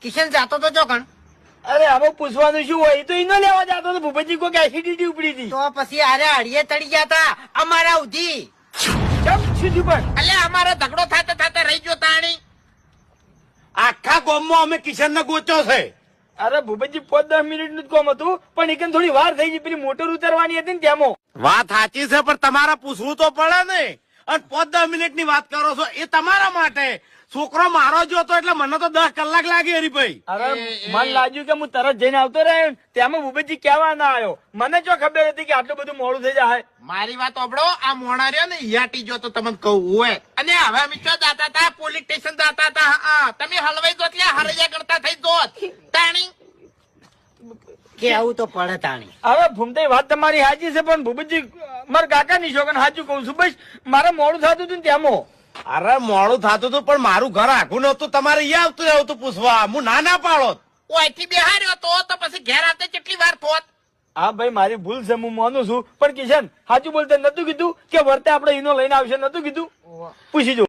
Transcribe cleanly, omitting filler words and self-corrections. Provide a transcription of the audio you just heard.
કિશન જાતો તો ચોકણ. અરે આમાં પૂછવાનું શું હોય? એ તો ઈનો લેવા જતો તો ભૂપતજી કોઈ એસિડિટી ઉપડી હતી. તો પછી આરે અડીએ તળી ગયા તા અમારા ઉધી. કેમ શું થયું પણ? એટલે અમારો ઝઘડો થતા થતા રહી ગયો તાણી. આખા ગામમાં અમે કિશન ને ગોચ્યો છે. અરે ભૂપતજી 5-10 મિનિટ નું જ કામ હતું, પણ એકન થોડી વાર થઈ ગઈ. પેલી મોટર ઉતારવાની હતી ને ત્યાંમાં. વાત સાચી છે, પણ તમારે પૂછવું તો પડે ને. અને 5-10 મિનિટ ની વાત કરો છો એ તમારા માટે. છોકરો મારો જો હતો એટલે મને તો 10 કલાક લાગી હરીભાઈ. અરે મન લાગ્યું કે હું તરત જઈને આવતો રહ્યો ને, ત્યાંમાં ભૂપતજી કેવા ના આવ્યો. મને જો ખબર હતી કે આટલું બધું મોડું થઈ જાય. મારી વાત ઓબળો, આ મોણા રહ્યો ને યાટી જો તો તમને કહું હોય. અને હવે અમે ચો જાતા હતા, પોલીસ સ્ટેશન જાતા હતા. હા તમે હલવાઈ દો એટલે હરૈયા કરતા થઈ દો તાણી. કેવું તો પડે તાણી. હવે ભૂમતાઈ વાત તમારી સાચી છે, પણ ભૂપતજી મારા કાકા ની છોકરા સાચું કઉ છું. બસ મારે મોડું થતું હતું ને ત્યાંમાં. અરે મોડું થતું હતું, પણ મારું ઘર આખું નતું. તમારે અહીંયા આવતું પૂછવા. હું ના પાડો. ઓયથી બેહાર્યો તો પછી ઘેર આવતે કેટલી વાર થોત. હા ભાઈ મારી ભૂલ છે, હું માનું છું. પણ કિશન સાચું બોલતે નતું કીધું કે વર્તે આપડે ઈનો લઈને આવશે? નતું કીધું? પૂછી જો.